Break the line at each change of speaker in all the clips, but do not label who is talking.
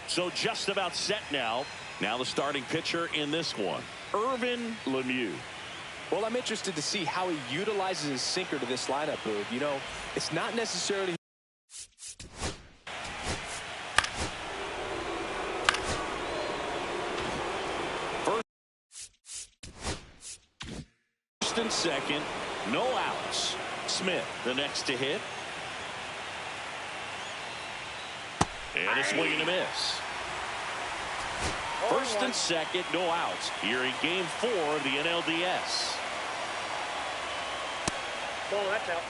So just about set now. Now the starting pitcher in this one, Irvin Lemieux.
Well, I'm interested to see how he utilizes his sinker to this lineup, Boog. You know, it's not necessarily
first and second, no outs. Smith, the next to hit. And a swing and a miss. First and second, no outs. Here in game 4 of the NLDS.
Ball, that's out.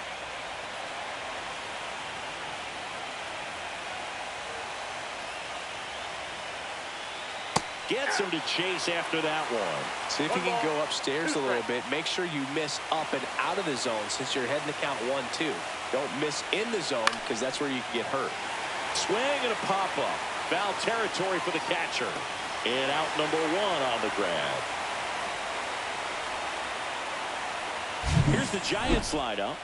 Gets him to chase after that one.
See if you can go upstairs a little bit. Make sure you miss up and out of the zone since you're heading to count 1-2. Don't miss in the zone because that's where you can get hurt.
Swing and a pop-up. Foul territory for the catcher. And out number 1 on the grab. Here's the Giants lineup.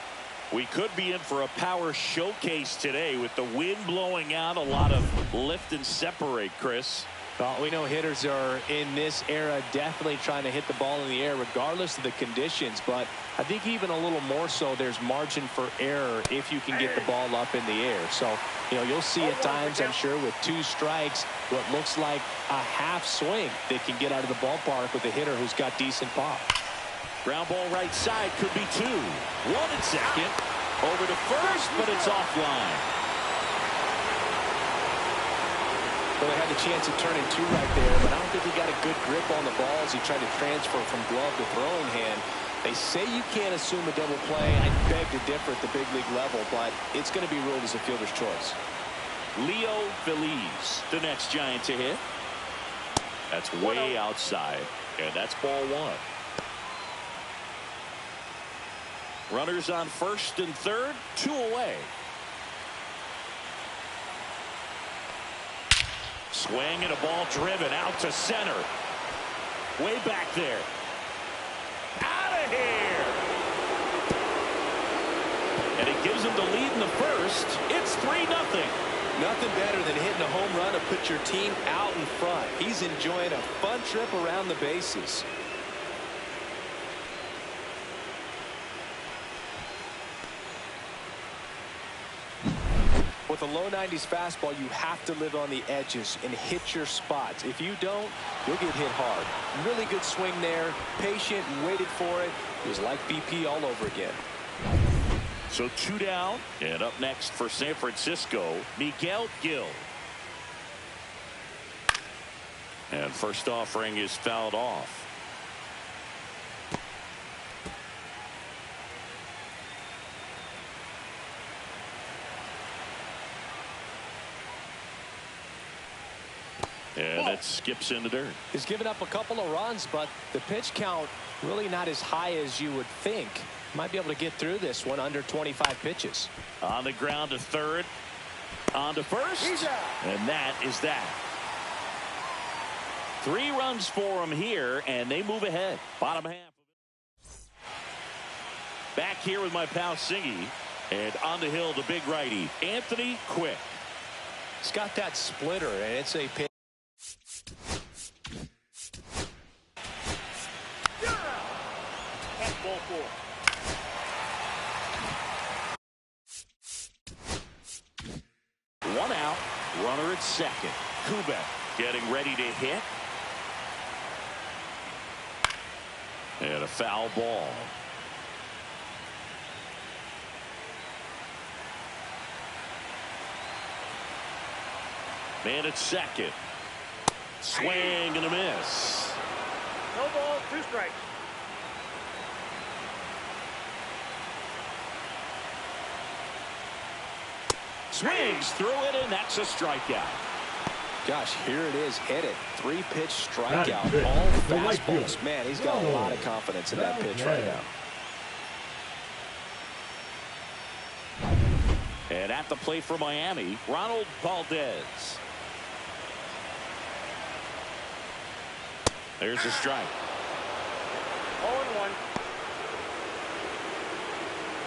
We could be in for a power showcase today with the wind blowing out. A lot of lift and separate, Chris.
Well, we know hitters are in this era definitely trying to hit the ball in the air regardless of the conditions, but I think even a little more so there's margin for error if you can get the ball up in the air. So, you know, you'll see at times, I'm sure, with 2 strikes, what looks like a half swing that can get out of the ballpark with a hitter who's got decent pop.
Ground ball right side could be 2. 1 at second. Over to first, but it's offline.
Well, they had the chance of turning 2 right there, but I don't think he got a good grip on the ball as he tried to transfer from glove to throwing hand. They say you can't assume a double play. I beg to differ at the big league level, but it's going to be ruled as a fielder's choice.
Leo Feliz, the next Giant to hit. That's way outside, and that's ball 1. Runners on first and third, 2 away. Swing and a ball driven out to center. Way back there. Out of here. And it gives him the lead in the first. It's 3-0.
Nothing better than hitting a home run to put your team out in front. He's enjoying a fun trip around the bases. With a low 90s fastball, you have to live on the edges and hit your spots. If you don't, you'll get hit hard. Really good swing there. Patient and waited for it. It was like BP all over again.
So 2 down. And up next for San Francisco, Miguel Gil. And first offering is fouled off. And that skips in the dirt.
He's given up a couple of runs, but the pitch count really not as high as you would think. Might be able to get through this one under 25 pitches.
On the ground to third. On to first. And that is that. 3 runs for him here, and they move ahead. Bottom half. Back here with my pal Singy. And on the hill, the big righty, Anthony Quick.
He's got that splitter, and it's a pitch.
That's ball 4.
One out, runner at second. Kubek getting ready to hit. And a foul ball. Man at second. Swing and a miss.
No ball, 2 strikes.
Swings through it, and that's a strikeout.
Gosh, here it is, hit it. 3-pitch strikeout, all fastballs. Man, he's got a lot of confidence in that pitch right now.
And at the plate for Miami, Ronald Valdez. There's a strike.
0-1.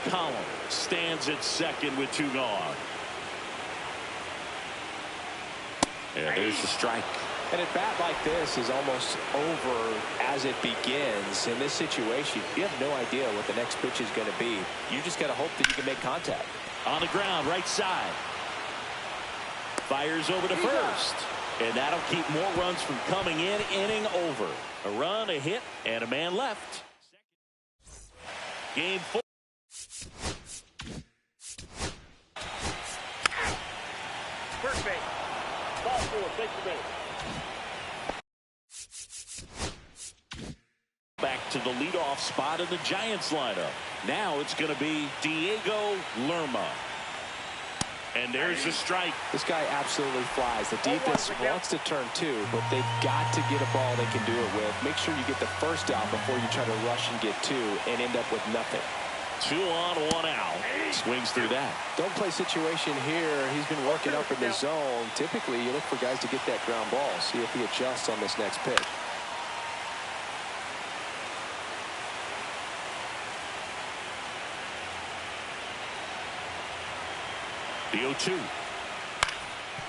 Collins stands at second with 2 gone. And there's the strike.
And at bat like this is almost over as it begins. In this situation, you have no idea what the next pitch is going to be. You just got to hope that you can make contact.
On the ground, right side. Fires over to first. And that'll keep more runs from coming in. Inning over. A run, a hit, and a man left. Game 4.
First base. Ball 4. Take the base.
Back to the leadoff spot in the Giants lineup. Now it's going to be Diego Lerma. And there's the strike.
This guy absolutely flies. The defense wants to turn two, but they've got to get a ball they can do it with. Make sure you get the first out before you try to rush and get two and end up with nothing.
2 on, 1 out. Swings through that.
Don't play situation here. He's been working up in the zone. Typically, you look for guys to get that ground ball. See if he adjusts on this next pitch.
The 0-2.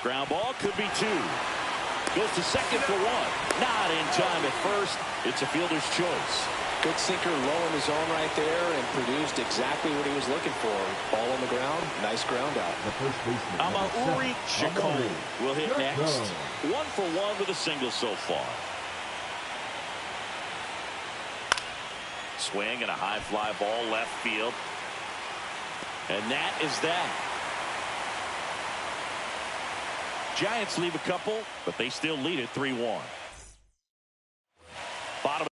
Ground ball could be 2. Goes to second for 1. Not in time at first. It's a fielder's choice.
Good sinker low in the zone right there and produced exactly what he was looking for. Ball on the ground. Nice ground out.
Amauri Chacon will hit next. 1 for 1 with a single so far. Swing and a high fly ball left field. And that is that. Giants leave a couple, but they still lead it 3-1. Bottom.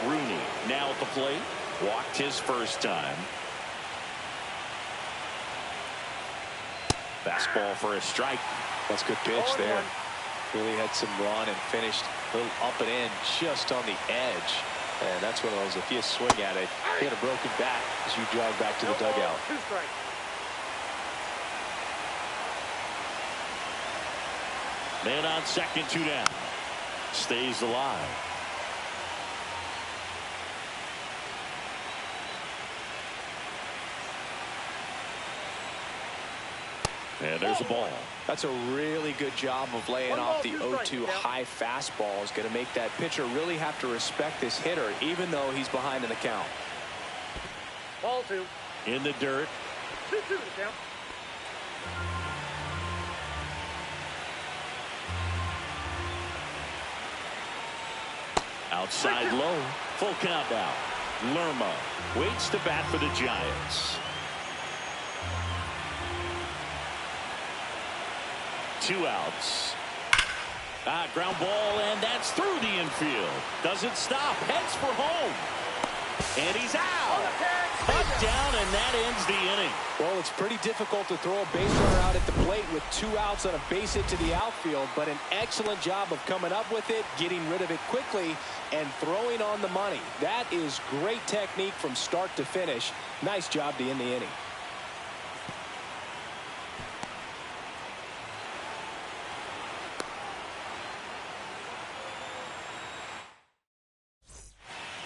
Rooney now at the plate. Walked his first time. Fastball for a strike.
That's a good pitch there. Really had some run and finished a little up and in just on the edge. And that's one of those, if you swing at it, you had a broken back as you drive back to the dugout.
2 strikes.
Man on second, 2 down. Stays alive. And there's a ball.
That's a really good job of laying off the 0-2 high fastball. Is going to make that pitcher really have to respect this hitter, even though he's behind in the count.
Ball 2.
In the dirt.
2-2 the count.
Outside low. Full count now. Lerma waits to bat for the Giants. 2 outs. Ground ball, and that's through the infield. Doesn't stop. Heads for home. And he's out. Touchdown, and that ends the inning.
Well, it's pretty difficult to throw a base runner out at the plate with 2 outs on a base hit to the outfield, but an excellent job of coming up with it, getting rid of it quickly, and throwing on the money. That is great technique from start to finish. Nice job to end the inning.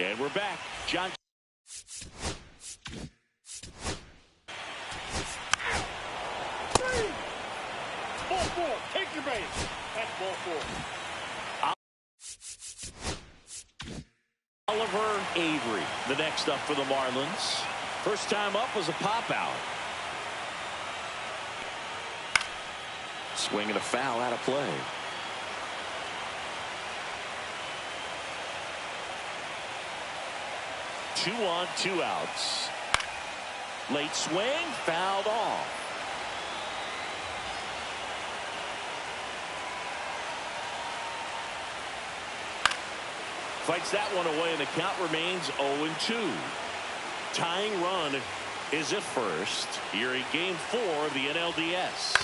And we're back. John.
Ball 4. Take your base. That's ball 4.
Oliver Avery, the next up for the Marlins. First time up was a pop out. Swing and a foul out of play. Two on, 2 outs. Late swing, fouled off. Fights that one away, and the count remains 0-2. Tying run is at first here in Game 4 of the NLDS.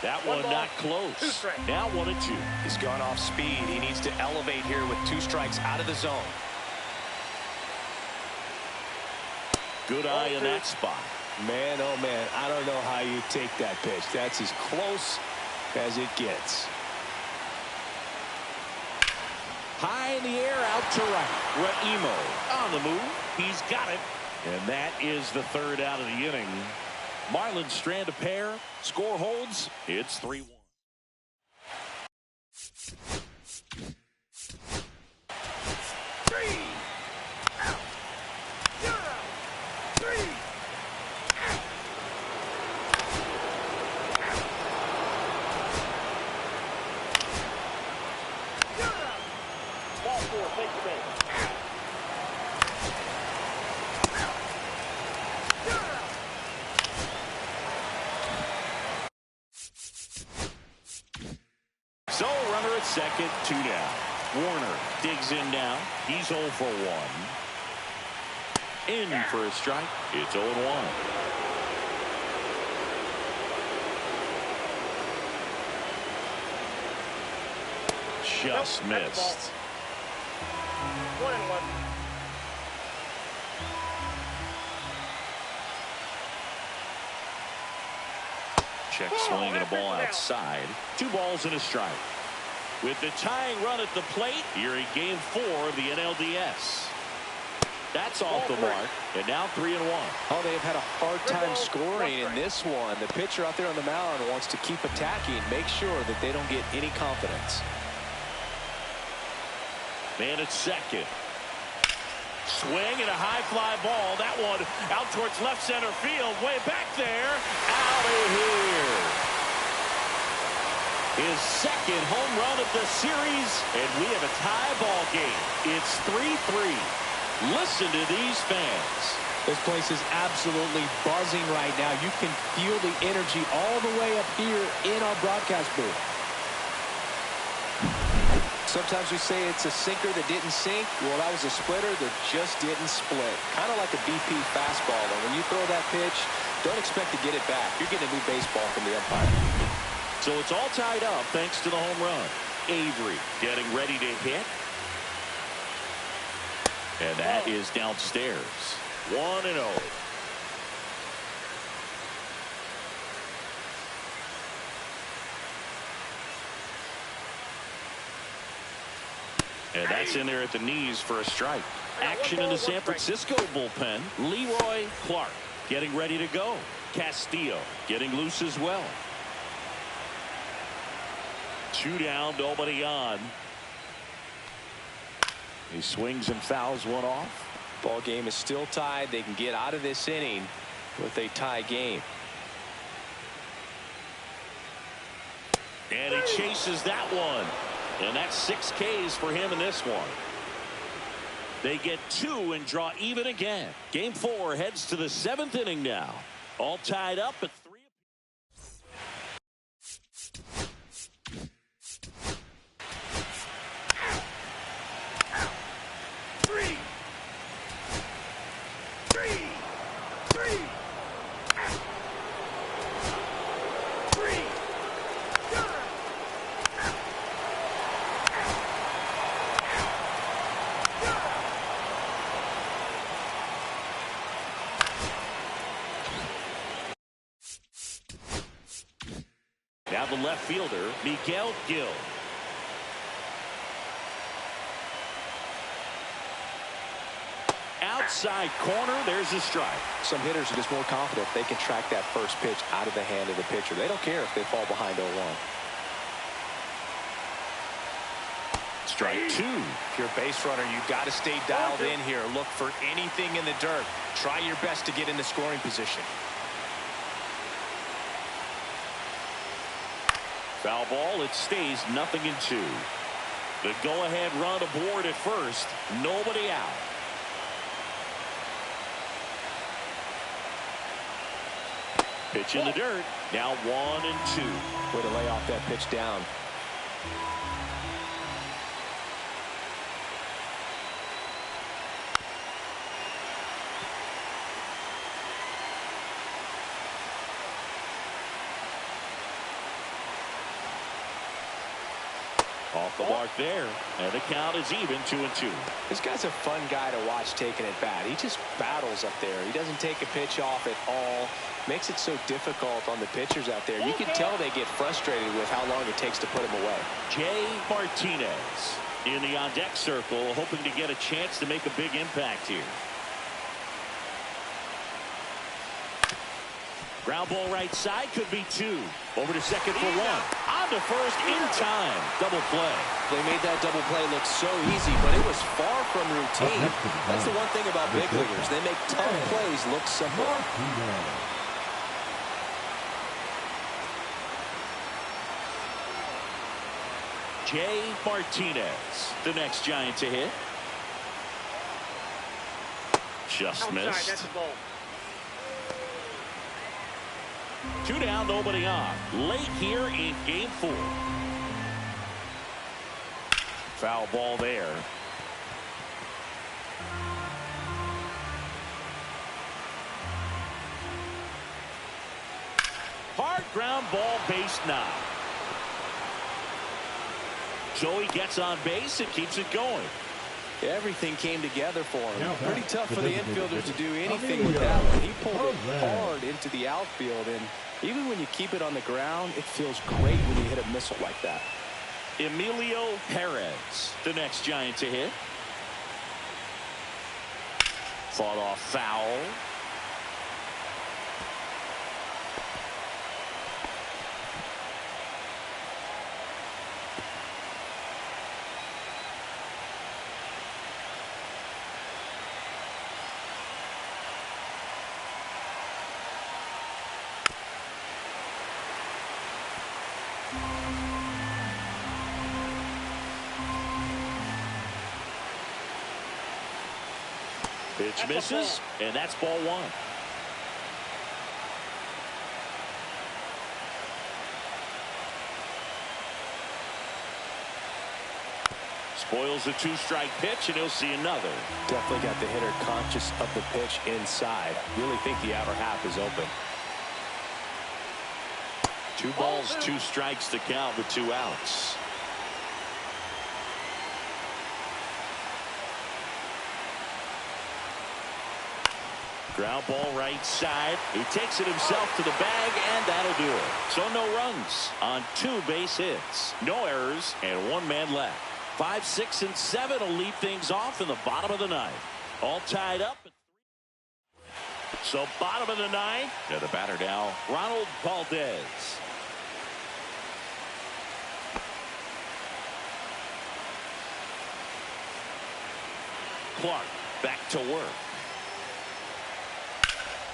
That one not close. Now 1-2.
He's gone off speed. He needs to elevate here with 2 strikes out of the zone.
Good eye in that spot.
Man, oh man, I don't know how you take that pitch. That's as close as it gets.
High in the air, out to right. Raimo on the move. He's got it. And that is the 3rd out of the inning. Marlins strand a pair. Score holds. It's 3-1. So runner at second, 2 down. Warner digs in now. He's 0 for 1. In for a strike. It's 0-1. Just missed.
1-1.
Check swing and a ball outside. 2 balls and a strike. With the tying run at the plate, here in game 4 of the NLDS. That's off the mark, and now 3-1.
Oh, they have had a hard time scoring in this one. The pitcher out there on the mound wants to keep attacking, make sure that they don't get any confidence.
Man at second. Swing and a high fly ball. That one out towards left center field. Way back there. Out of here. His second home run of the series. And we have a tie ball game. It's 3-3. Listen to these fans.
This place is absolutely buzzing right now. You can feel the energy all the way up here in our broadcast booth. Sometimes we say it's a sinker that didn't sink. Well, that was a splitter that just didn't split. Kind of like a BP fastball. And when you throw that pitch, don't expect to get it back. You're getting a new baseball from the umpire.
So it's all tied up thanks to the home run. Avery getting ready to hit. And that is downstairs. 1-0. And that's in there at the knees for a strike. Action in the San Francisco bullpen. Leroy Clark getting ready to go. Castillo getting loose as well. 2 down, nobody on. He swings and fouls one off.
Ball game is still tied. They can get out of this inning with a tie game.
And he chases that one. And that's 6 Ks for him in this one. They get 2 and draw even again. Game 4 heads to the 7th inning now. All tied up at 3. Now the left fielder, Miguel Gil. Outside corner, there's a strike.
Some hitters are just more confident they can track that first pitch out of the hand of the pitcher. They don't care if they fall behind 0-1.
Strike 2.
If you're a base runner, you've got to stay dialed in here. Look for anything in the dirt. Try your best to get in the scoring position.
Foul ball, it stays 0-2. The go-ahead run aboard at first. Nobody out. Pitch in the dirt. Now 1-2.
Way to lay off that pitch down.
off the mark there. And the count is even 2-2.
This guy's a fun guy to watch taking it bat. He just battles up there. He doesn't take a pitch off at all. Makes it so difficult on the pitchers out there. You can tell they get frustrated with how long it takes to put him away.
Jay Martinez in the on-deck circle, hoping to get a chance to make a big impact here. Ground ball right side, could be 2. Over to second for 1. On to first in time. Double play.
They made that double play look so easy, but it was far from routine. That's the one thing about big leaguers. They make tough plays look simple.
Jay Martinez, the next Giant to hit. Just missed.
That's a ball.
2 down, nobody on. Late here in game 4. Foul ball there. Hard ground ball, base knock. Joey gets on base and keeps it going.
Everything came together for him. Pretty tough for the infielders to do anything with that one. He pulled it hard into the outfield, and even when you keep it on the ground, it feels great when you hit a missile like that.
Emilio Perez, the next Giant to hit. Fought off foul. Pitch misses, and that's ball 1. Spoils a 2-strike pitch, and he'll see another.
Definitely got the hitter conscious of the pitch inside. Really think the outer half is open.
2 balls, 2 strikes to count with 2 outs. Ground ball right side. He takes it himself to the bag, and that'll do it. So no runs on 2 base hits. No errors, and 1 man left. 5, 6, and 7 will lead things off in the bottom of the 9th. All tied up. So bottom of the 9th. And the batter now, Ronald Valdez. Clark back to work.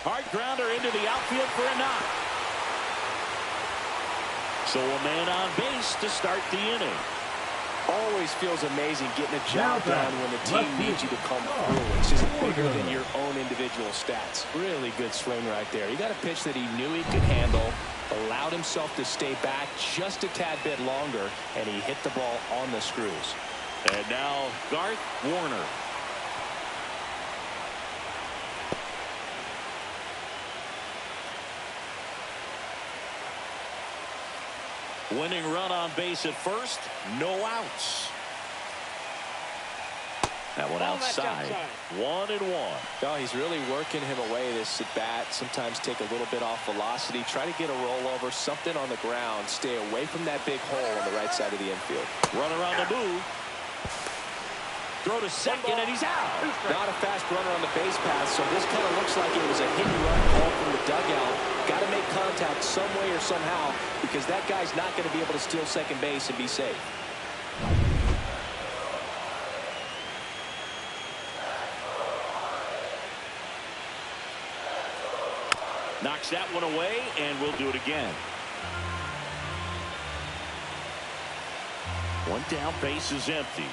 Hard grounder into the outfield for a knock. So a man on base to start the inning.
Always feels amazing getting a job done when the team needs you to come through. It's just bigger than your own individual stats. Really good swing right there. He got a pitch that he knew he could handle, allowed himself to stay back just a tad bit longer, and he hit the ball on the screws.
And now Garth Warner. Winning run on base at first, no outs. That one outside. 1-1.
No, he's really working him away this at bat. Sometimes take a little bit off velocity. Try to get a rollover, something on the ground. Stay away from that big hole on the right side of the infield.
Runner on the move. Throw to second, and he's out.
Not a fast runner on the base path, so this kind of looks like it was a hit and run call from the dugout. Got to make contact some way or somehow, because that guy's not going to be able to steal second base and be safe.
Knocks that one away, and we'll do it again. One down, base is empty.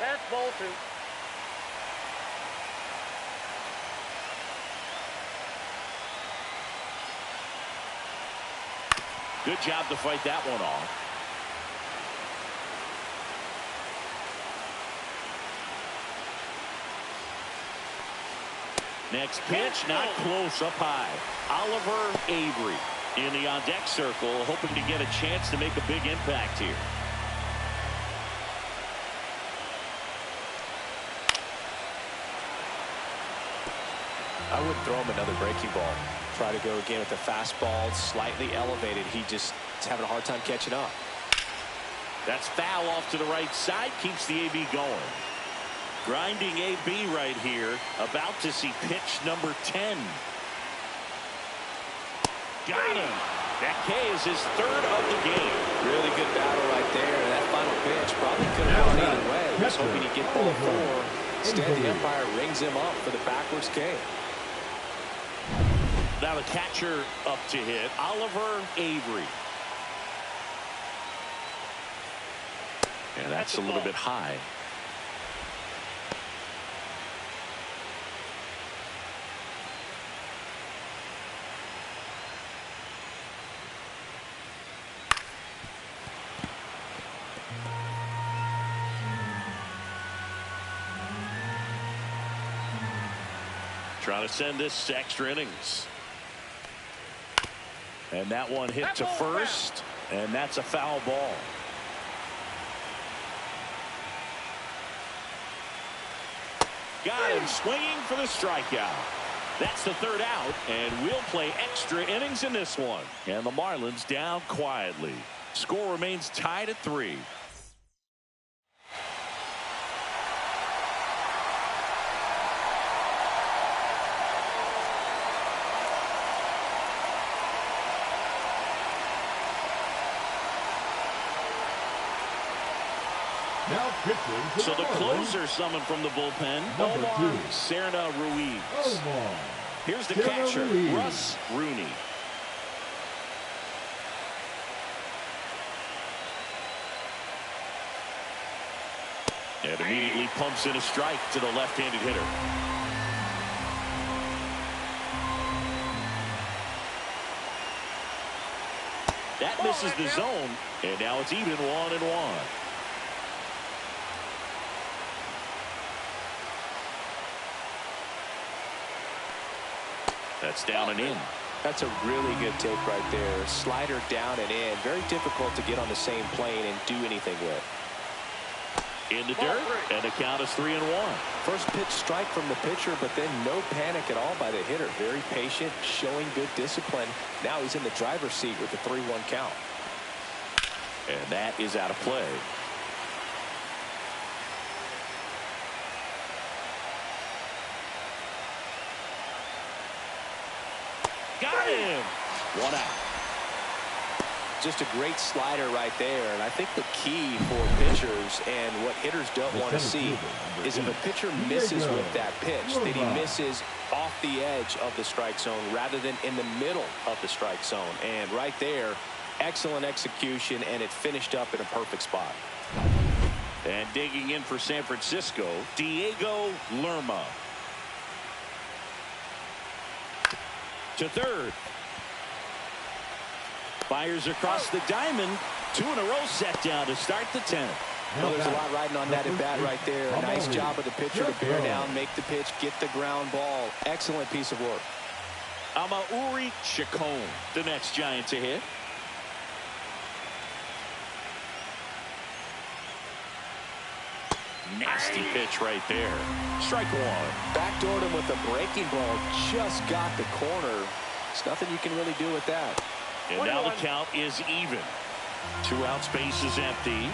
That's ball 2.
Good job to fight that one off. Next pitch, not close, up high. Oliver Avery. in the on-deck circle, hoping to get a chance to make a big impact here.
I wouldn't throw him another breaking ball. Try to go again with the fastball, slightly elevated. He just is having a hard time catching up.
That's foul off to the right side, keeps the AB going. Grinding AB right here, about to see pitch number 10. Got him. That K is his third of the game.
Really good battle right there. That final pitch probably could have gone either way. He was hoping he'd get ball 4. Instead, the umpire rings him up for the backwards K.
Now the catcher up to hit, Oliver Avery. And that's a little bit high. Trying to send this to extra innings. And that one hit to first, and that's a foul ball. Got him swinging for the strikeout. That's the third out, and we'll play extra innings in this one. And the Marlins down quietly. Score remains tied at 3. So the closer summoned from the bullpen, Omar Serna Ruiz. Here's the catcher, Russ Rooney. And immediately pumps in a strike to the left-handed hitter. That misses the zone, and now it's even 1-1. That's down and in.
That's a really good take right there. Slider down and in. Very difficult to get on the same plane and do anything with.
In the dirt, and the count is 3-1.
First pitch strike from the pitcher, but then no panic at all by the hitter. Very patient, showing good discipline. Now he's in the driver's seat with the 3-1 count.
And that is out of play. Got him. 1 out.
Just a great slider right there. And I think the key for pitchers and what hitters don't want to see is if a pitcher misses with that pitch, that he misses off the edge of the strike zone rather than in the middle of the strike zone. And right there, excellent execution, and it finished up in a perfect spot.
And digging in for San Francisco, Diego Lerma. To third. Fires across the diamond. 2 in a row set down to start the 10th.
Well, there's a lot riding on that at bat right there. Nice job of the pitcher to bear down, make the pitch, get the ground ball. Excellent piece of work.
Amauri Chacon, the next Giant to hit. Nasty pitch right there. Strike 1.
Backdoored him with a breaking ball. Just got the corner. There's nothing you can really do with that.
And now the count is even. 2 out, space is empty.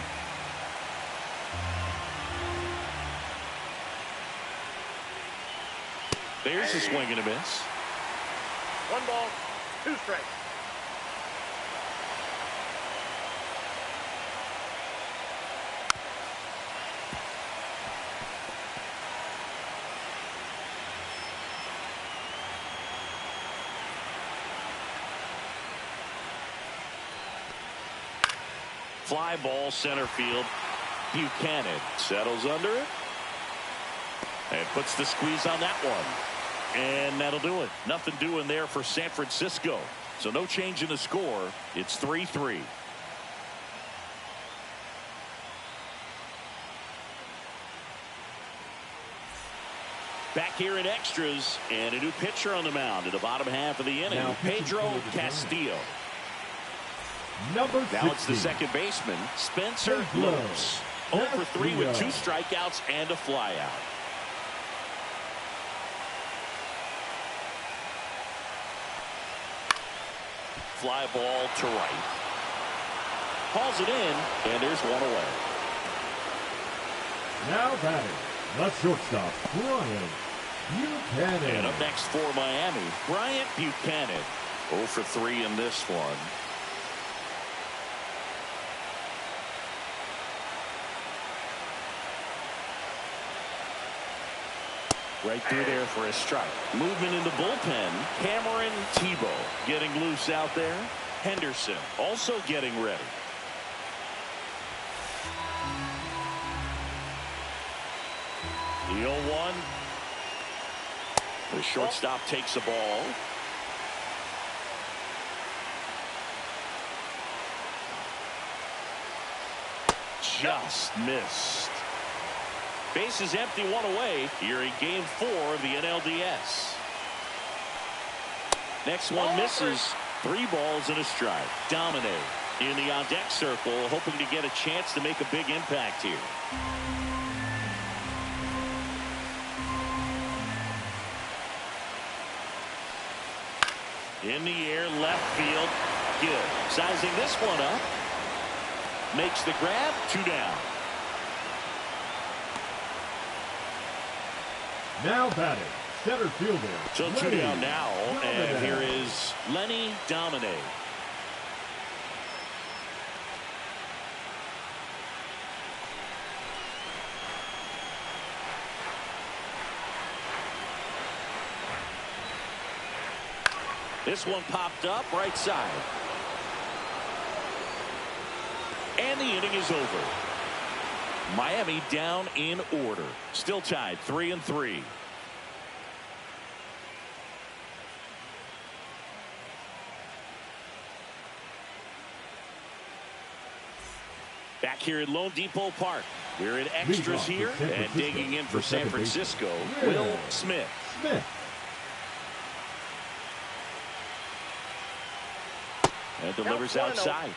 There's a swing and a miss.
1 ball, 2 strikes.
Fly ball center field. Buchanan settles under it and puts the squeeze on that one. And that'll do it. Nothing doing there for San Francisco. So no change in the score. It's 3-3. Back here in extras, and a new pitcher on the mound in the bottom half of the inning.
Now,
Pedro Castillo.
Number
Now it's the
16.
second baseman, Spencer
Pedro
Lopes. 0 for 3 with 2 strikeouts and a flyout. Fly ball to right. Hauls it in, and there's one away.
Now batting, the shortstop, Brian Buchanan.
And up next for Miami, Bryant Buchanan. 0 for 3 in this one. Right through there for a strike. Movement in the bullpen. Cameron Tebow getting loose out there. Henderson also getting ready. The 0-1. The shortstop takes the ball. Just missed. Base is empty, 1 away here in game 4 of the NLDS. Next one misses. 3 balls and a strike. Domine in the on-deck circle, hoping to get a chance to make a big impact here. In the air, left field. Gill sizing this one up. Makes the grab, 2 down.
Now batting, center fielder.
So 2 down now, and here is Lenny Domine. This one popped up right side. And the inning is over. Miami down in order. Still tied 3-3. Back here at Lone Depot Park. We're in extras here, and digging in for San Francisco, Will Smith. And delivers outside.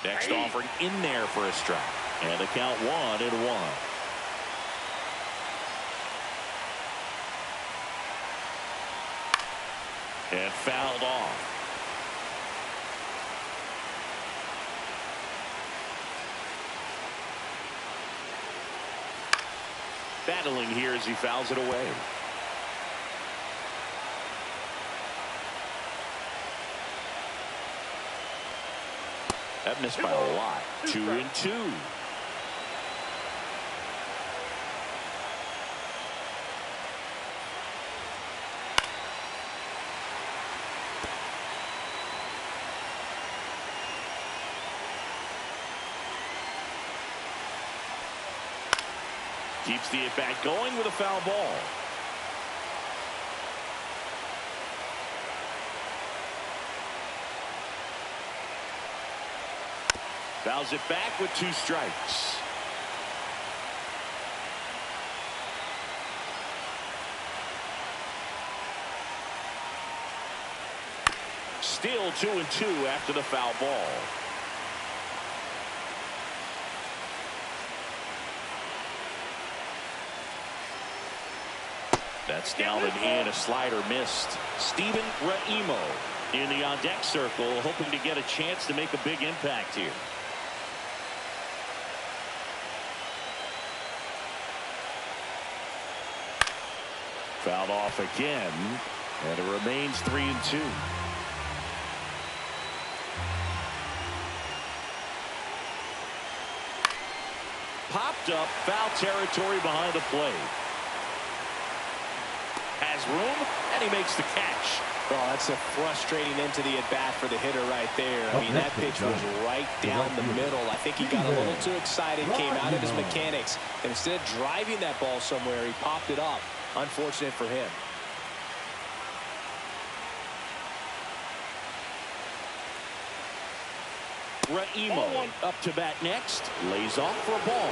Next offering in there for a strike. And the count 1-1. And fouled off. Battling here as he fouls it away. That missed by a lot. 2-2. Keeps the at-bat going with a foul ball. Fouls it back with 2 strikes. Still 2-2 after the foul ball. That's down and in. A slider missed. Steven Raimo in the on-deck circle, hoping to get a chance to make a big impact here. Fouled off again, and it remains 3-2. Popped up, foul territory behind the plate. Has room, and he makes the catch.
Well, that's a frustrating end to the at-bat for the hitter right there. I mean, that pitch was right down the middle. I think he got a little too excited, came out of his mechanics, and instead of driving that ball somewhere, he popped it up. Unfortunate for him.
Raimo up to bat next. Lays off for a ball.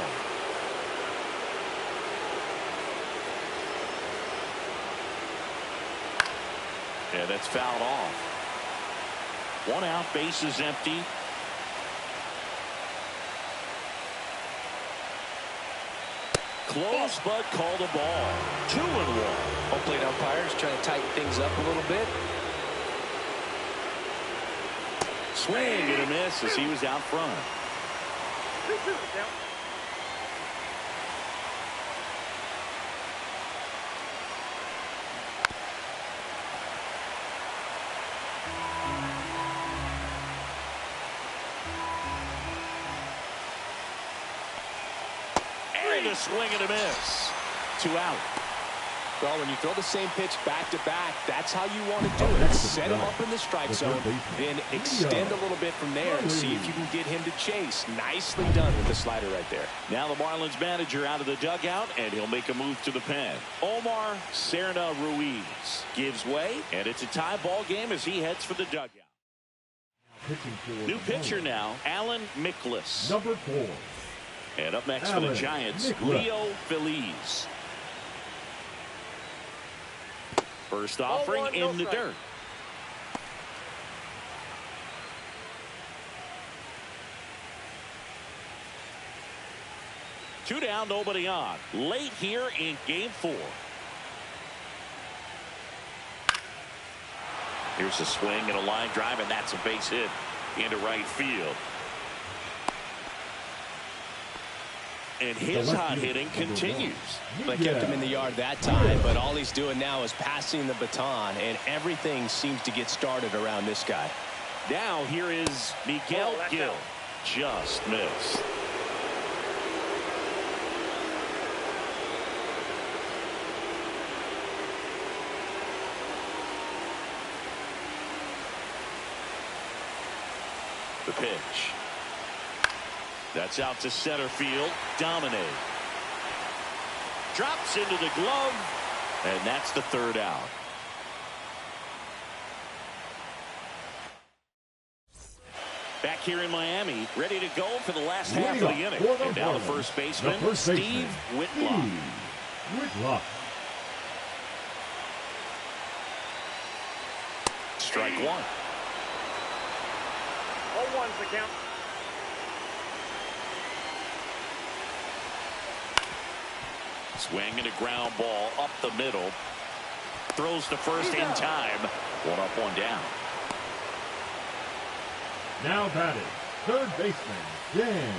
Yeah, that's fouled off. 1 out, base is empty. Close, but called a ball. 2-1.
Home plate umpires trying to tighten things up a little bit.
Swing and a miss as he was out front.
2-2 count.
And a swing and a miss. 2 out.
Well, when you throw the same pitch back to back, that's how you want to do it. Set him up in the strike zone, then extend a little bit from there and see if you can get him to chase. Nicely done with the slider right there.
Now the Marlins manager out of the dugout, and he'll make a move to the pen. Omar Serna Ruiz gives way, and it's a tie ball game as he heads for the dugout. New pitcher now, Alan Mikolas.
Number 4.
And up next for the Giants, Leo Feliz. First offering in the dirt. Two down, nobody on. Late here in game 4. Here's a swing and a line drive, and that's a base hit into right field. And his hot hitting continues.
They kept him in the yard that time, but all he's doing now is passing the baton, and everything seems to get started around this guy.
Now here is Miguel Gil. Just missed. The pitch. That's out to center field. Domine. Drops into the glove. And that's the 3rd out. Back here in Miami, ready to go for the last half of the inning. And now the first baseman, Steve Whitlock.
Whitlock.
Strike 1.
0-1's the count.
Swing and a ground ball up the middle. Throws to first in time. 1 up, 1 down.
Now batting, third baseman, Dan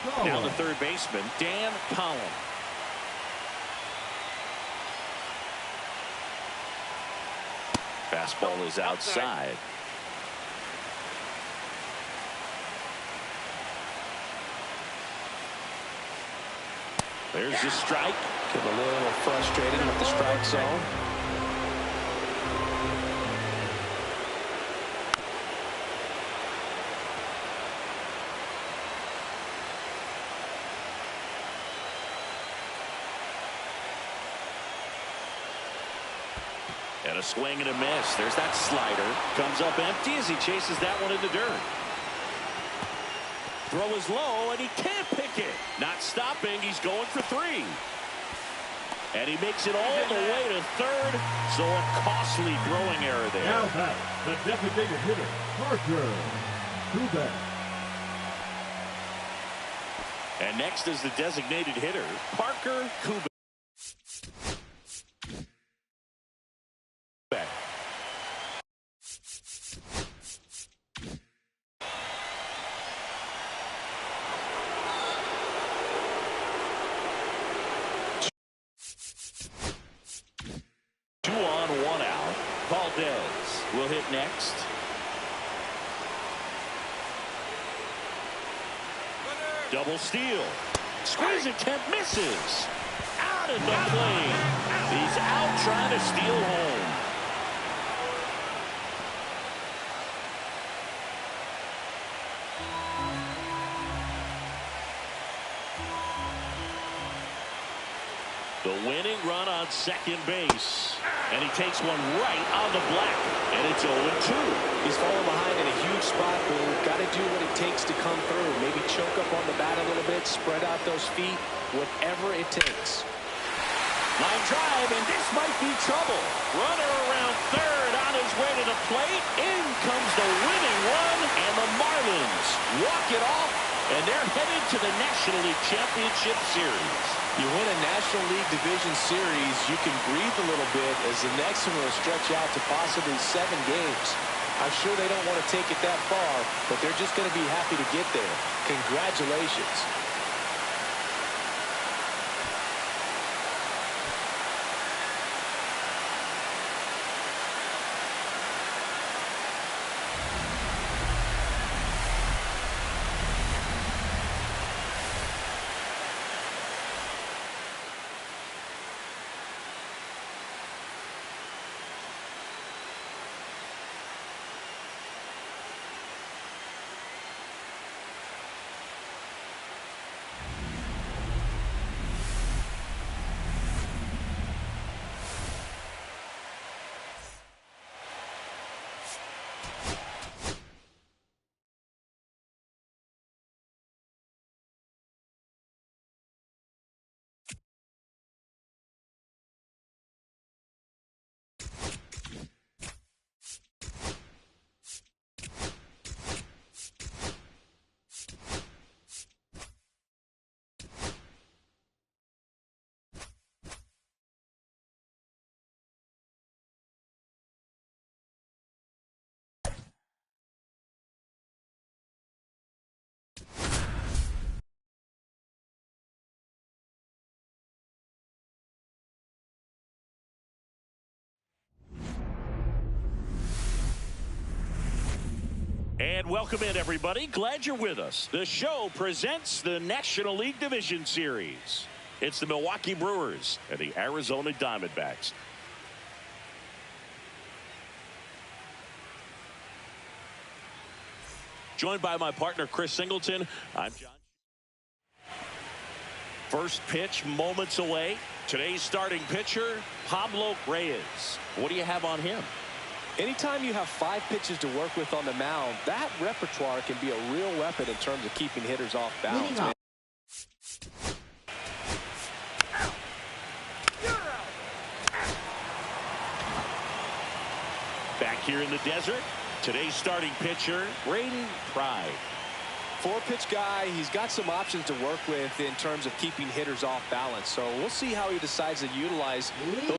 Collins.
Now the third baseman, Dan Collins. Fastball is outside. There's the strike.
Get a little frustrated with the strike zone.
And a swing and a miss. There's that slider. Comes up empty as he chases that one in the dirt. Throw is low, and he can't pick it. Not stopping. He's going for 3. And he makes it all the way to third. So a costly throwing error there.
Now back, the designated hitter, Parker Kubeck.
And next is the designated hitter, Parker Kubeck. 2 on, 1 out. Valdez will hit next. Double steal. Squeeze attempt misses. Out at the plate. He's out trying to steal home. The winning run on second base. And he takes one right on the black. And it's 0-2.
He's fallen behind in a huge spot, Boo. Got to do what it takes to come through. Maybe choke up on the bat a little bit, spread out those feet, whatever it takes.
Line drive, and this might be trouble. Runner around third on his way to the plate. In comes the winning run, and the Marlins walk it off, and they're headed to the National League Championship Series.
You win a National League Division Series, you can breathe a little bit as the next one will stretch out to possibly 7 games. I'm sure they don't want to take it that far, but they're just going to be happy to get there. Congratulations.
And welcome in, everybody. Glad you're with us. The show presents the National League Division Series. It's the Milwaukee Brewers and the Arizona Diamondbacks. Joined by my partner, Chris Singleton. I'm John. First pitch moments away. Today's starting pitcher, Pablo Reyes. What do you have on him?
Anytime you have 5 pitches to work with on the mound, that repertoire can be a real weapon in terms of keeping hitters off balance.
Back here in the desert, today's starting pitcher, Brady Pride.
4-pitch guy, he's got some options to work with in terms of keeping hitters off balance. So we'll see how he decides to utilize those.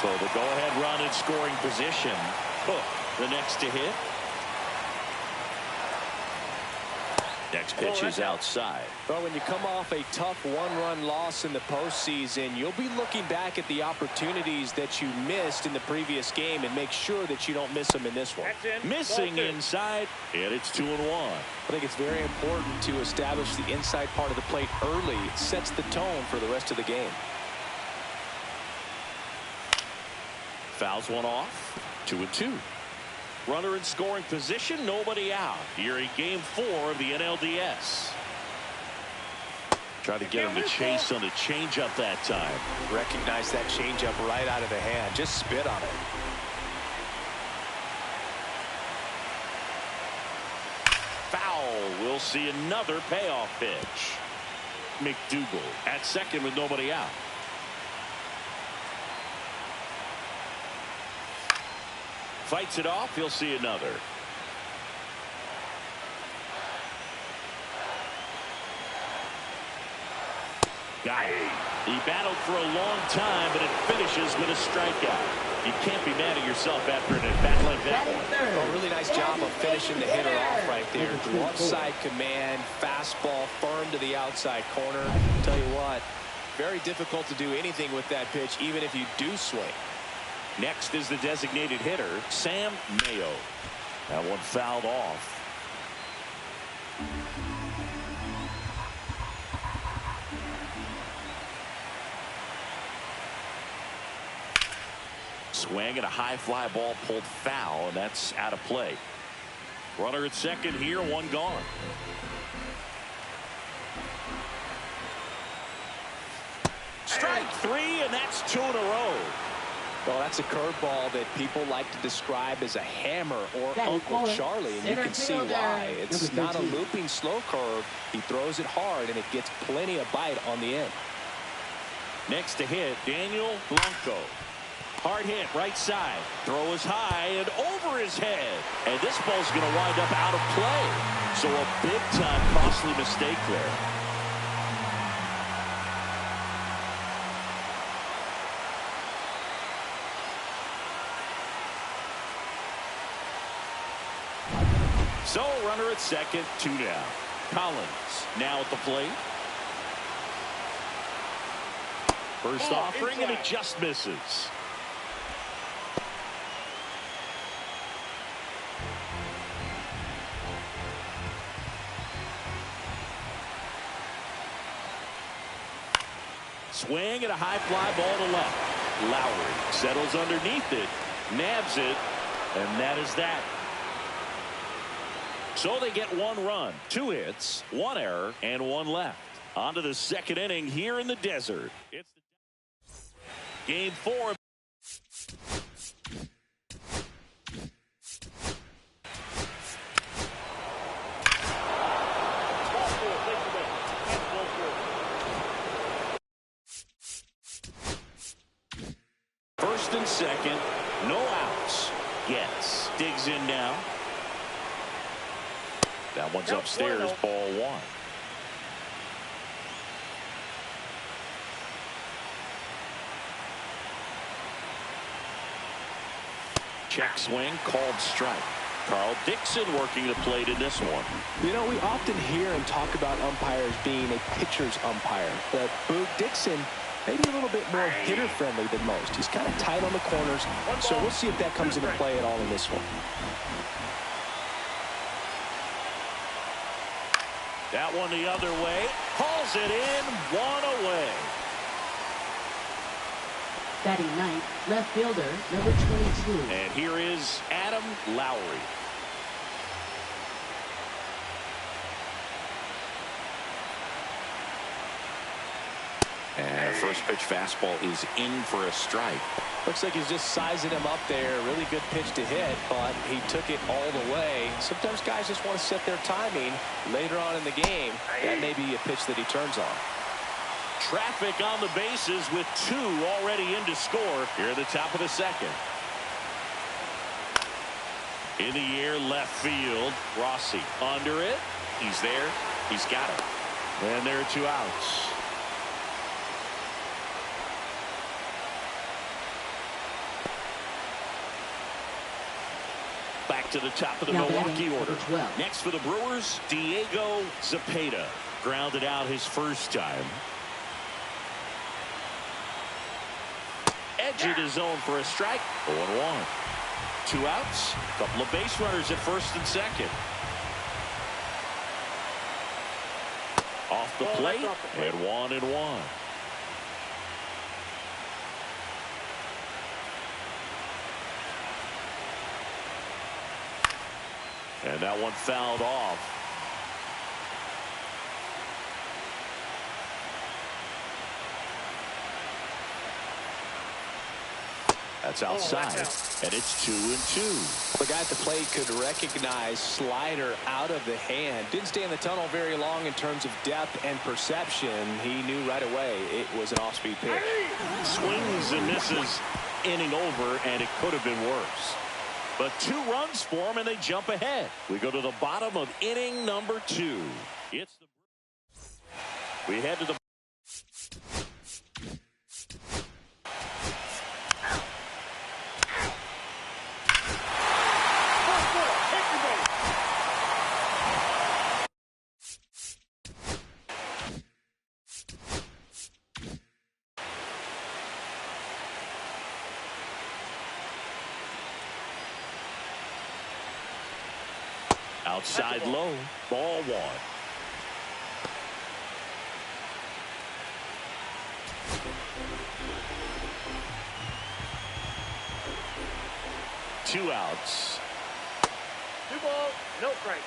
So the go-ahead run in scoring position. The next to hit. Next pitch is outside.
Well, when you come off a tough 1-run loss in the postseason, you'll be looking back at the opportunities that you missed in the previous game and make sure that you don't miss them in this one.
Missing inside, and it's 2-1.
I think it's very important to establish the inside part of the plate early. It sets the tone for the rest of the game.
Fouls one off. 2-2. Runner in scoring position, nobody out. Here in game 4 of the NLDS. Try to get him to chase on the changeup that time.
Recognize that changeup right out of the hand. Just spit on it.
Foul. We'll see another payoff pitch. McDougal at second with nobody out. Fights it off. He'll see another. Got it. He battled for a long time, but it finishes with a strikeout. You can't be mad at yourself after an at-bat like that one.
A really nice job of finishing the hitter off right there. Through offside command, fastball firm to the outside corner. Tell you what, very difficult to do anything with that pitch, even if you do swing.
Next is the designated hitter, Sam Mayo. That one fouled off. Swing and a high fly ball pulled foul, and that's out of play. Runner at second here, one gone. Strike three, and that's 2 in a row.
Well, that's a curveball that people like to describe as a hammer or Uncle Charlie, and you can see why. It's not a looping slow curve. He throws it hard, and it gets plenty of bite on the end.
Next to hit, Daniel Blanco. Hard hit, right side. Throw is high and over his head. And this ball's going to wind up out of play. So a big-time costly mistake there. So, runner at second, 2 down. Collins now at the plate. First offering, and it just misses. Swing and a high fly ball to left. Lowry settles underneath it, nabs it, and that is that. So they get 1 run, 2 hits, 1 error, and 1 left. On to the second inning here in the desert. It's Game 4. First and second, no outs. Yes, digs in now. That one's upstairs, ball 1. Check swing, called strike. Carl Dixon working the plate in this one.
You know, we often hear and talk about umpires being a pitcher's umpire, but Boog Dixon maybe a little bit more hitter-friendly than most. He's kind of tight on the corners, so we'll see if that comes into play at all in this one.
That one the other way. Hauls it in, 1 away.
Batting ninth, left fielder, number 22.
And here is Adam Lowry. And first pitch fastball is in for a strike.
Looks like he's just sizing him up there. Really good pitch to hit, but he took it all the way. Sometimes guys just want to set their timing later on in the game. That may be a pitch that he turns on.
Traffic on the bases with 2 already in to score here at the top of the second. In the air, left field. Rossi under it. He's there. He's got it. And there are 2 outs. Back to the top of the Milwaukee order. Next for the Brewers, Diego Zepeda. Grounded out his first time. Edged his zone for a strike. 0-1. 2 outs. Couple of base runners at first and second. Off the plate, and 1-1. And that one fouled off. That's outside, and it's 2-2.
The guy at the plate could recognize slider out of the hand. Didn't stay in the tunnel very long in terms of depth and perception. He knew right away it was an off-speed pitch.
Swings and misses, inning over, and it could have been worse. But 2 runs for him, and they jump ahead. We go to the bottom of inning number 2. We head to the outside low, ball 1. Two outs.
2 balls, no strike.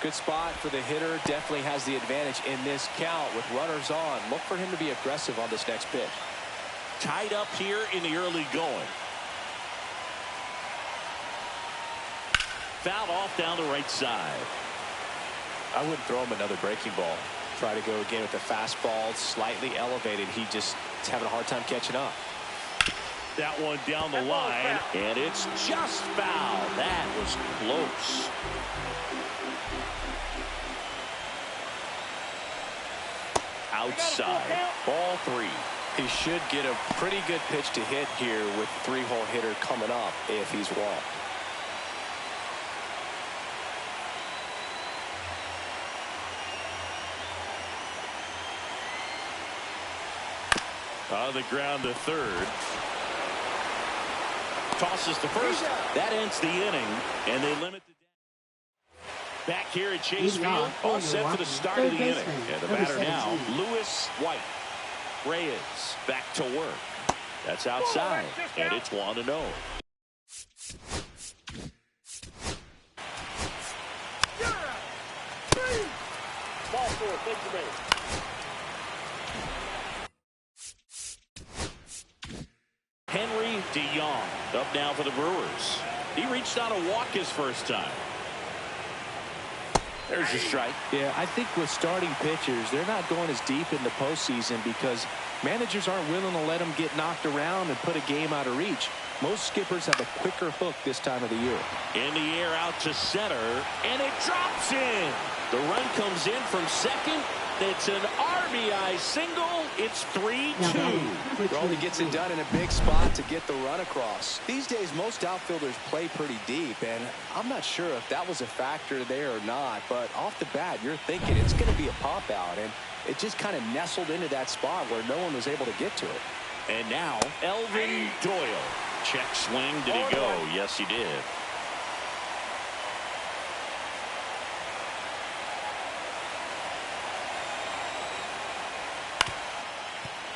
Good spot for the hitter. Definitely has the advantage in this count with runners on. Look for him to be aggressive on this next pitch.
Tied up here in the early going. Fouled off down the right side.
I wouldn't throw him another breaking ball. Try to go again with the fastball, slightly elevated. He just is having a hard time catching up.
That one down the line, and it's just foul. That was close. Outside, ball 3.
He should get a pretty good pitch to hit here with 3-hole hitter coming up if he's walked.
On the ground to third. Tosses to first. That ends the inning, and they limit the back here at Chase Field. All set for the start of the inning. And the batter now, Lewis White. Reyes back to work. That's outside, and it's 1-0.
Ball 4, take the base.
Henry DeYoung up now for the Brewers. He reached out a walk his first time. There's a strike.
Yeah, I think with starting pitchers, they're not going as deep in the postseason because managers aren't willing to let them get knocked around and put a game out of reach. Most skippers have a quicker hook this time of the year.
In the air out to center, and it drops in. The run comes in from second. It's an RBI single. It's 3-2.
Only gets it done in a big spot to get the run across. These days, most outfielders play pretty deep, and I'm not sure if that was a factor there or not, but off the bat, you're thinking it's going to be a pop out, and it just kind of nestled into that spot where no one was able to get to it.
And now, Elvin Doyle. Check swing. Did he go? Yes, he did.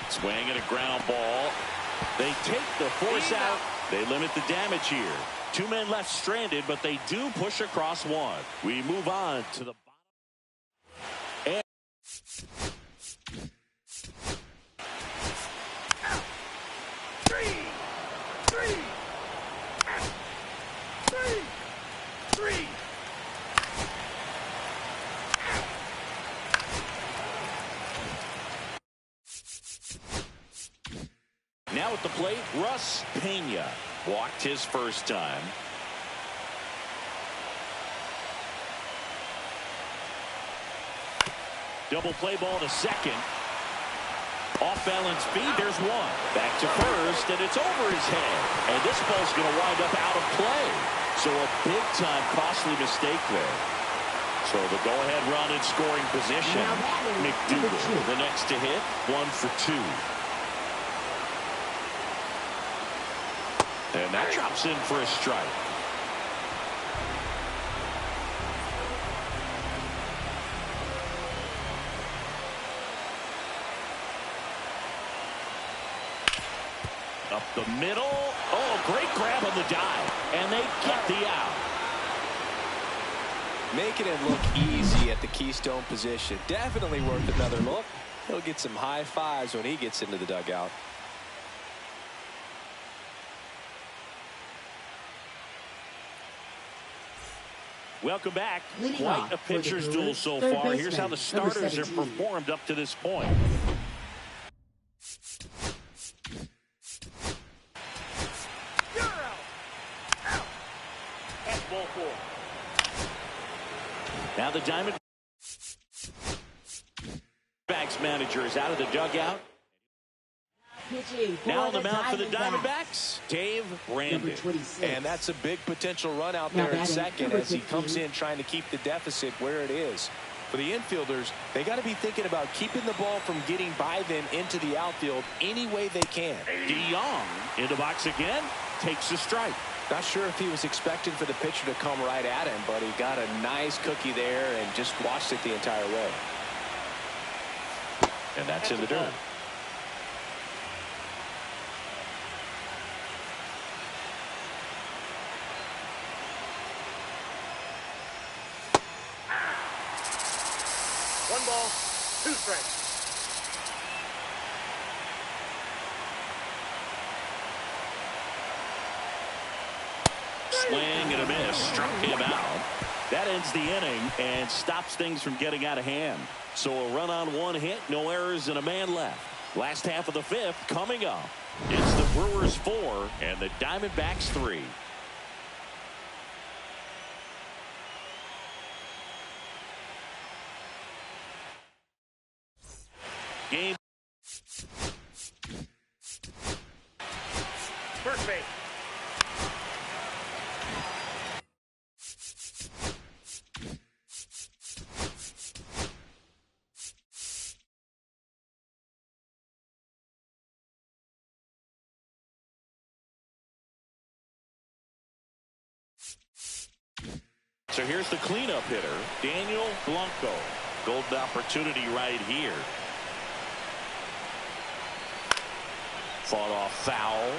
Swing and a ground ball. They take the force out. They limit the damage here. 2 men left stranded, but they do push across one. We move on to the bottom. Now at the plate, Russ Pena walked his first time. Double play ball to second. Off balance feed, there's one. Back to first, and it's over his head. And this ball's going to wind up out of play. So a big-time costly mistake there. So the go-ahead run in scoring position. McDougal, the next to hit, 1 for 2. And that drops in for a strike. Up the middle. Oh, great grab on the dive. And they get the out.
Making it look easy at the keystone position. Definitely worth another look. He'll get some high fives when he gets into the dugout.
Welcome back.
Leading
Quite
off
a
for the
pitcher's
Brewers,
duel so
third
far. Here's how
baseman,
the starters have
17.
performed up to this point.
You're out. Out. That's ball 4.
Now the Diamondbacks manager is out of the dugout.
Pitching for
Now on the mound for the
Diamondbacks.
Diamondbacks, Dave Brandon.
Number 26.
And that's a big potential run out
Now
there in
batting,
second
number
as he
15.
comes in trying to keep the deficit where it is. For the infielders, they got to be thinking about keeping the ball from getting by them into the outfield any way they can.
DeYoung in the box again, takes a strike.
Not sure if he was expecting for the pitcher to come right at him, but he got a nice cookie there and just watched it the entire way.
And that's in the dirt.
ball, 2 strikes.
Swing and a miss. Struck him out. That ends the inning and stops things from getting out of hand. So a run on 1 hit, no errors, and a man left. Last half of the 5th coming up. It's the Brewers 4 and the Diamondbacks 3. Game.
First base.
So here's the cleanup hitter, Daniel Blanco. Golden opportunity right here. Fought off foul.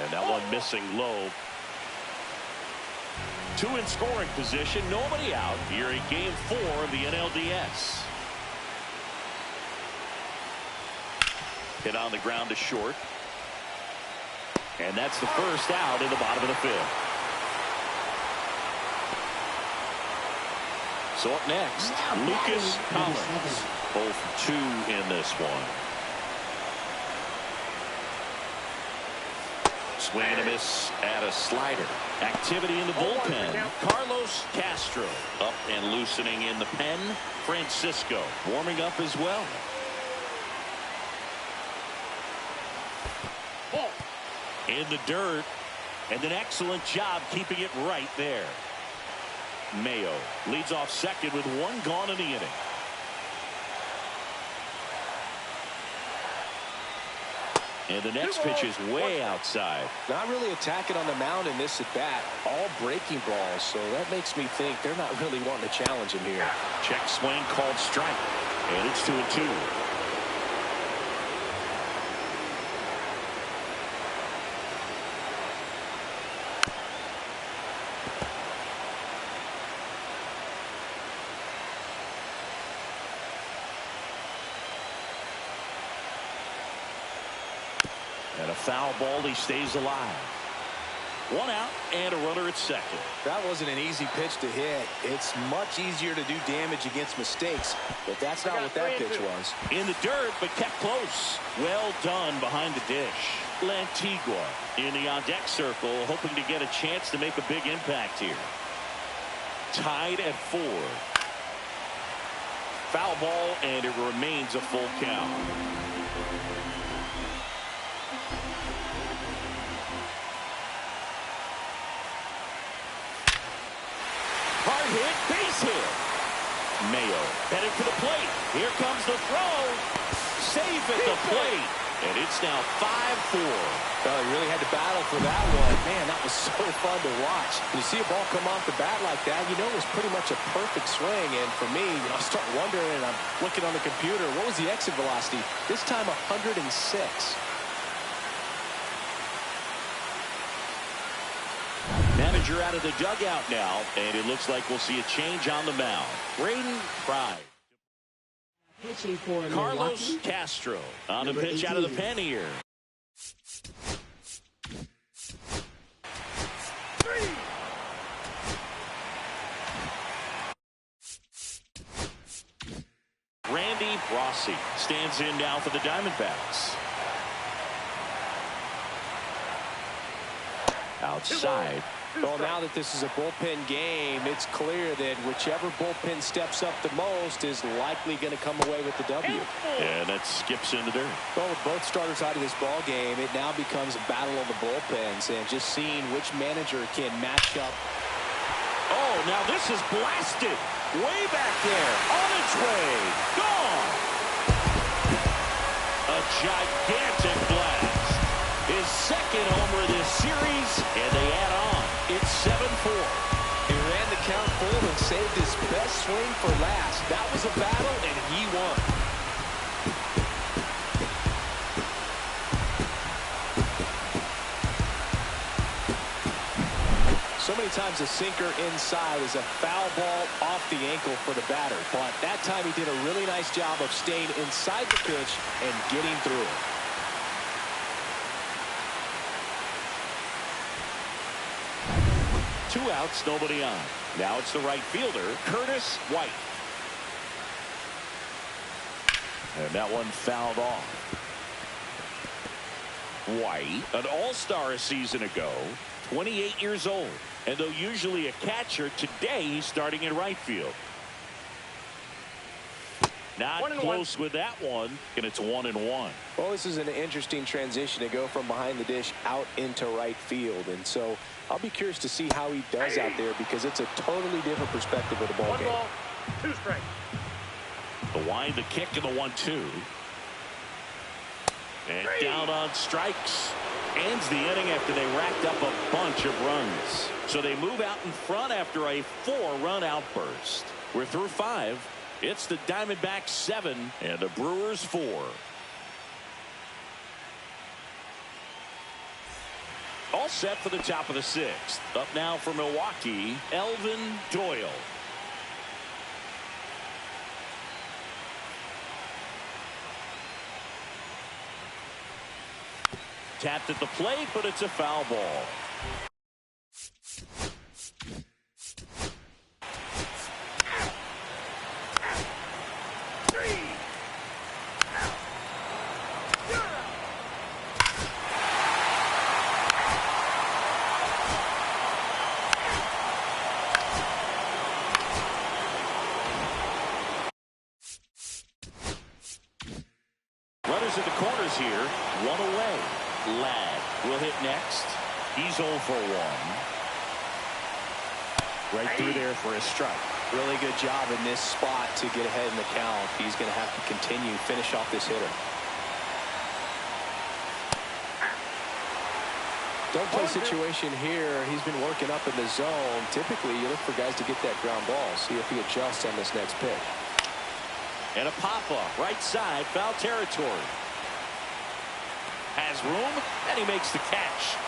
And that one missing low. 2 in scoring position, nobody out here in game 4 of the NLDS. Hit on the ground to short. And that's the first out in the bottom of the 5th. So up next, Lucas Collins. Both 2 in this one. Swing and a miss at a slider. Activity in the bullpen. Carlos Castro up and loosening in the pen. Francisco warming up as well. In the dirt, and an excellent job keeping it right there. Mayo leads off second with 1 gone in the inning. And the next pitch is way outside.
Not really attacking on the mound in this at bat. All breaking balls, so that makes me think they're not really wanting to challenge him here.
Check swing called strike, and it's 2-2. And a foul ball, he stays alive. 1 out and a runner at second.
That wasn't an easy pitch to hit. It's much easier to do damage against mistakes, but that's not what that pitch was.
In the dirt, but kept close. Well done behind the dish. Lantigua in the on-deck circle, hoping to get a chance to make a big impact here. Tied at 4. Foul ball, and it remains a full count. Hard hit, base hit. Mayo headed for the plate. Here comes the throw. Safe at the plate. And it's now 5-4.
Well, he really had to battle for that one. Man, that was so fun to watch. When you see a ball come off the bat like that, you know it was pretty much a perfect swing. And for me, I start wondering, and I'm looking on the computer, what was the exit velocity? This time 106.
Manager out of the dugout now, and it looks like we'll see a change on the mound. Braden Pride.
Pitching for
Carlos
Milwaukee,
Castro on the
number
pitch out of the
18.
pen here. Randy Rossi stands in now for the Diamondbacks. Outside.
Well, now that this is a bullpen game, it's clear that whichever bullpen steps up the most is likely going to come away with the W.
And that skips in the dirt.
Well, with both starters out of this ball game, it now becomes a battle of the bullpens, and just seeing which manager can match up.
Oh, now this is blasted. Way back there. On its way. Gone. A gigantic blast. His second homer this series, and they add on. It's 7-4.
He ran the count full and saved his best swing for last. That was a battle, and he won. many times a sinker inside is a foul ball off the ankle for the batter. But that time he did a really nice job of staying inside the pitch and getting through it.
Two outs, nobody on. Now it's the right fielder, Curtis White. And that one fouled off. White, an all-star a season ago, 28 years old. And though usually a catcher, today he's starting in right field. Not close with that one, and it's 1-1.
Well, this is an interesting transition to go from behind the dish out into right field. And so I'll be curious to see how he does out there, because it's a totally different perspective of the ball game.
1 ball, 2 strikes.
The wind, the kick, and the 1-2. And down on strikes. Ends the inning after they racked up a bunch of runs. So they move out in front after a 4-run outburst. We're through 5. It's the Diamondbacks 7 and the Brewers 4. All set for the top of the 6th. Up now for Milwaukee, Elvin Doyle. Tapped at the plate, but it's a foul ball. Runners at the corners here, 1 away. Ladd will hit next. He's 0 for 1. Right through there for a strike.
Really good job in this spot to get ahead in the count. He's going to have to continue, finish off this hitter. Don't play situation here. He's been working up in the zone. Typically, you look for guys to get that ground ball. See if he adjusts on this next pitch.
And a pop-up, right side, foul territory. Has room, and he makes the catch.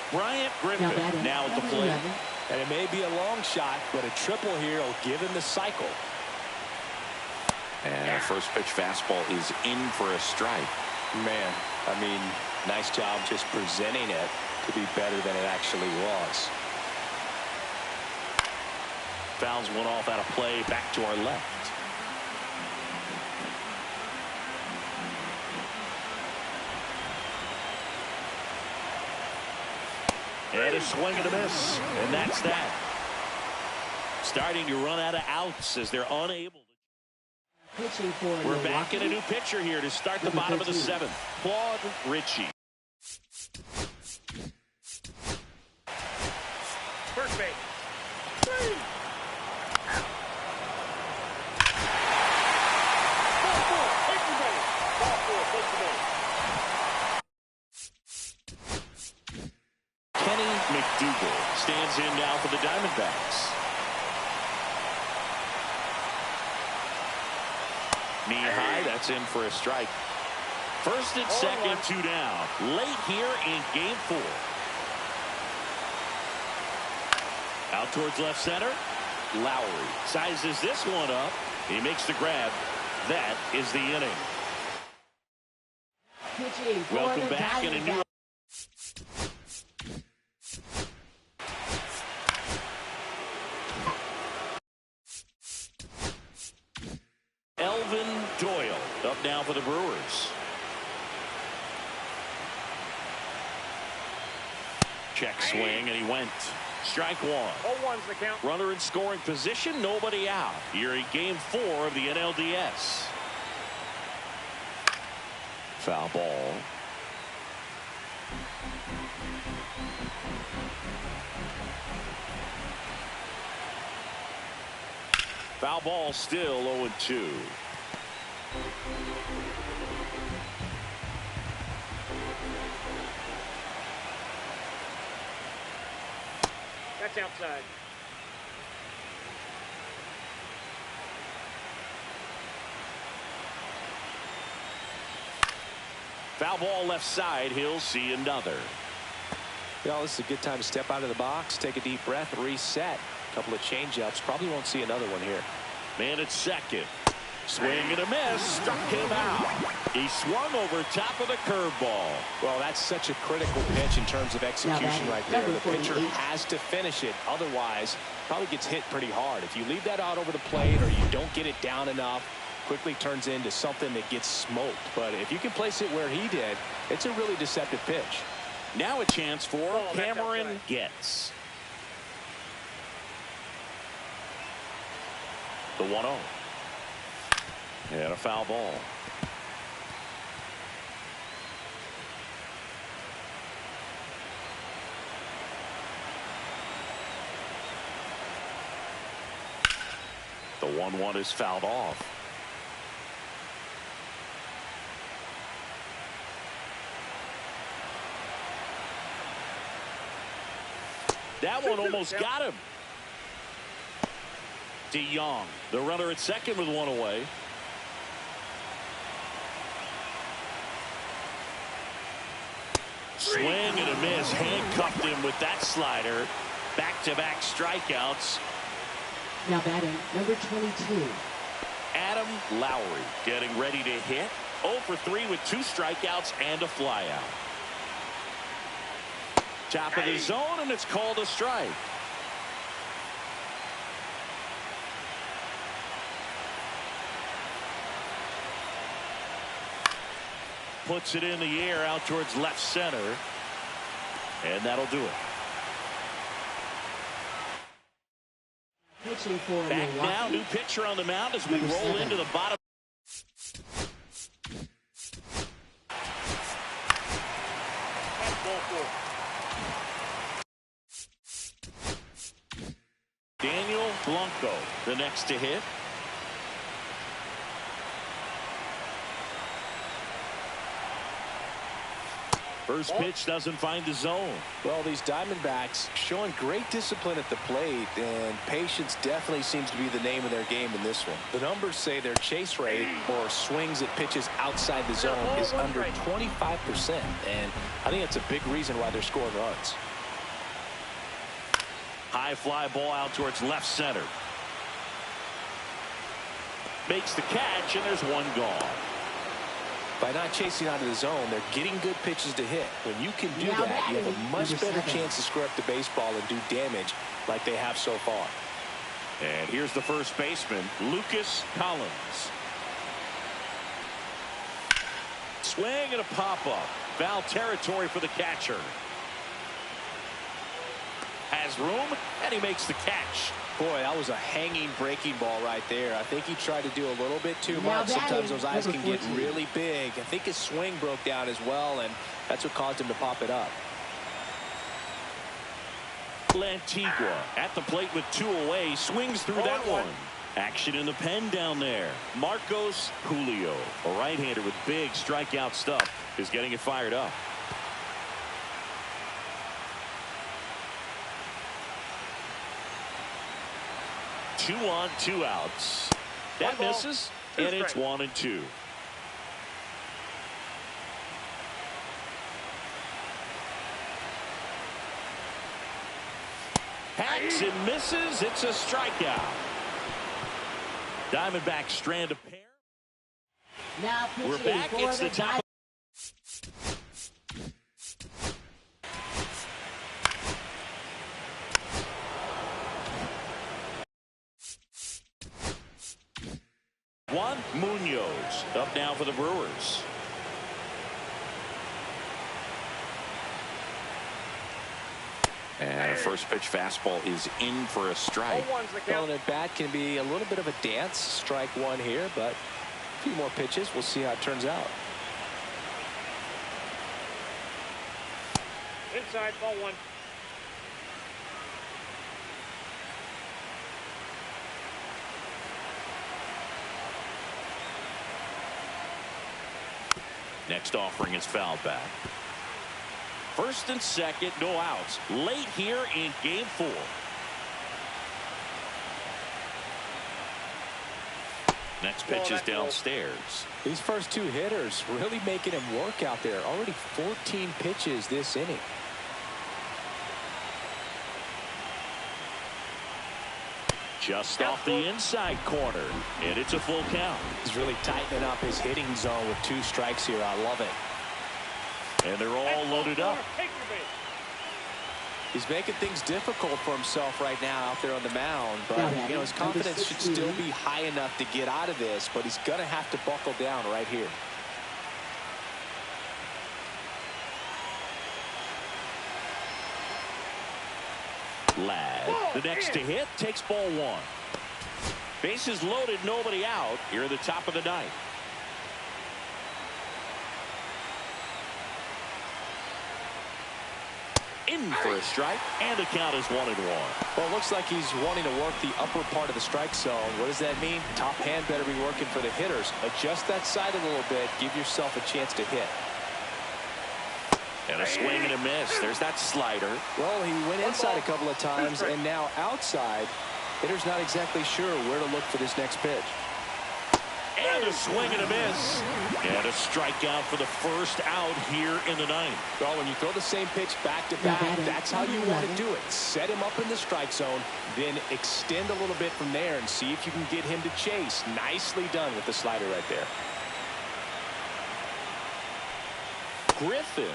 Bryant Griffin now at the plate.
And it may be a long shot, but a triple here will give him the cycle.
And our first pitch fastball is in for a strike.
Man, I mean, nice job just presenting it to be better than it actually was.
Fouls one off out of play, back to our left. And a swing and a miss, and that's that. Starting to run out of outs as they're unable to.
Pitching for
We're
Milwaukee.
back in a new pitcher here to start the bottom of the 7th. Claude Ritchie.
First base.
Kenny McDougal stands in now for the Diamondbacks. Knee high, that's in for a strike. First and second, 2 down. Late here in game 4. Out towards left center. Lowry sizes this one up. He makes the grab. That is the inning.
Pitching for
Welcome
the
back in a new. Elvin Doyle up now for the Brewers. Check swing, and he went. Strike 1.
0-1's the count.
Runner in scoring position, nobody out. Here in game 4 of the NLDS. Foul ball. Foul ball, still 0-2.
That's outside.
Foul ball left side. He'll see another.
You know, this is a good time to step out of the box, take a deep breath, reset. A couple of change-ups. Probably won't see another one here.
Man at second. Swing and a miss. Struck him out. He swung over top of the curveball.
Well, that's such a critical pitch in terms of execution right there. The pitcher
48.
has to finish it. Otherwise, probably gets hit pretty hard. If you leave that out over the plate or you don't get it down enough, quickly turns into something that gets smoked. But if you can place it where he did, it's a really deceptive pitch.
Now a chance for Cameron Getz. The 1-0. And a foul ball. The 1-1 is fouled off. That one almost got him. DeYoung, the runner at second with one away. Swing and a miss. Handcuffed him with that slider. Back-to-back strikeouts.
Now batting, number 22.
Adam Lowry getting ready to hit. 0 for 3 with 2 strikeouts and a flyout. Top of the zone, and it's called a strike. Puts it in the air out towards left center. And that'll do it.
Pitching for
Back
Milwaukee.
now, new pitcher on the mound as we roll into the bottom. Daniel Blanco, the next to hit. First pitch doesn't find the zone.
Well, these Diamondbacks showing great discipline at the plate, and patience definitely seems to be the name of their game in this one. The numbers say their chase rate, or swings at pitches outside the zone, is under 25%, and I think that's a big reason why they're scoring runs.
High fly ball out towards left center. Makes the catch, and there's one gone.
By not chasing out of the zone, they're getting good pitches to hit. When you can do that, you have a much better chance to square up the baseball and do damage like they have so far.
And here's the first baseman, Lucas Collins. Swing and a pop-up. Foul territory for the catcher. Has room, and he makes the catch.
Boy, that was a hanging breaking ball right there. I think he tried to do a little bit too much. Sometimes those eyes can get really big. I think his swing broke down as well, and that's what caused him to pop it up.
Lantigua at the plate with 2 away, swings through that one. Action in the pen down there. Marcos Julio, a right-hander with big strikeout stuff, is getting it fired up. Two on, 2 outs. That misses, and it's 1-2. Hacks and misses. It's a strikeout. Diamondbacks strand a pair.
Now
We're back. It's the top. Juan Munoz up now for the Brewers.
And a first pitch fastball is in for a strike.
Well, and at bat can be a little bit of a dance. Strike one here, but a few more pitches. We'll see how it turns out.
Inside, ball 1.
Next offering is fouled back. First and second, no outs. Late here in game 4. Next pitch is downstairs.
These first 2 hitters really making him work out there. Already 14 pitches this inning.
Just off the inside corner, and it's a full count.
He's really tightening up his hitting zone with 2 strikes here. I love it.
And they're all loaded up.
He's making things difficult for himself right now out there on the mound. But, you know, his confidence should still be high enough to get out of this. But he's going to have to buckle down right here.
Ladd, the next to hit, takes ball 1. Bases loaded, nobody out here at the top of the ninth. In for a strike, and the count is 1-1.
Well, it looks like he's wanting to work the upper part of the strike zone. What does that mean? Top hand better be working for the hitters. Adjust that side a little bit. Give yourself a chance to hit.
And a swing and a miss. There's that slider.
Well, he went inside a couple of times, and now outside. Hitter's not exactly sure where to look for this next pitch.
And a swing and a miss. And a strikeout for the first out here in the ninth.
Well, when you throw the same pitch back to back, that's how you want to do it. Set him up in the strike zone, then extend a little bit from there and see if you can get him to chase. Nicely done with the slider right there.
Griffin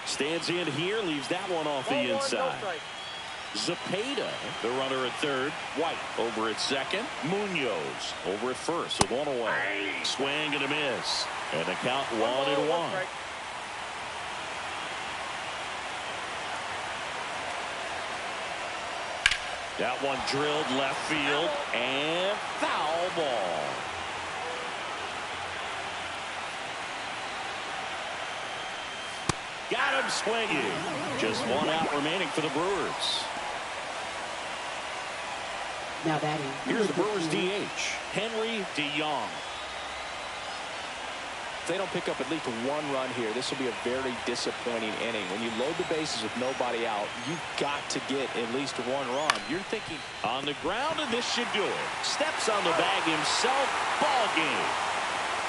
stands in here, leaves that one off the inside. Zapata, the runner at third. White over at second. Munoz over at first with 1 away. Swing and a miss. And the count 1-1. That one drilled left field and foul ball. Got him swinging. Just 1 out remaining for the Brewers.
Now batting.
Here's the Brewers DH, Henry DeYoung.
If they don't pick up at least 1 run here, this will be a very disappointing inning. When you load the bases with nobody out, you've got to get at least 1 run. You're thinking
on the ground, and this should do it. Steps on the bag himself. Ball game.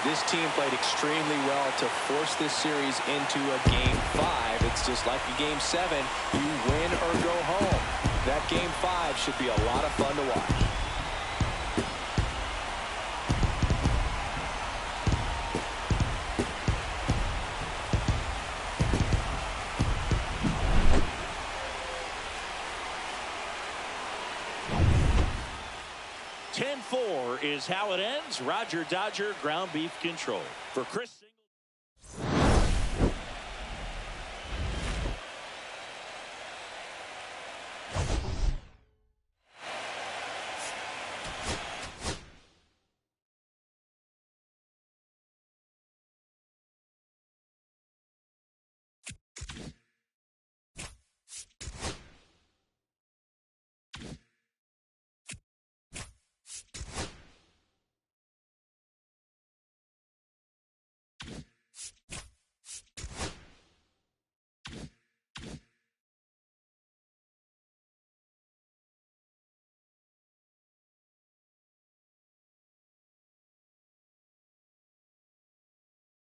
This team played extremely well to force this series into a Game 5. It's just like a Game 7. You win or go home. That Game 5 should be a lot of fun to watch.
Is how it ends. Roger Dodger ground beef control. For Chris Single.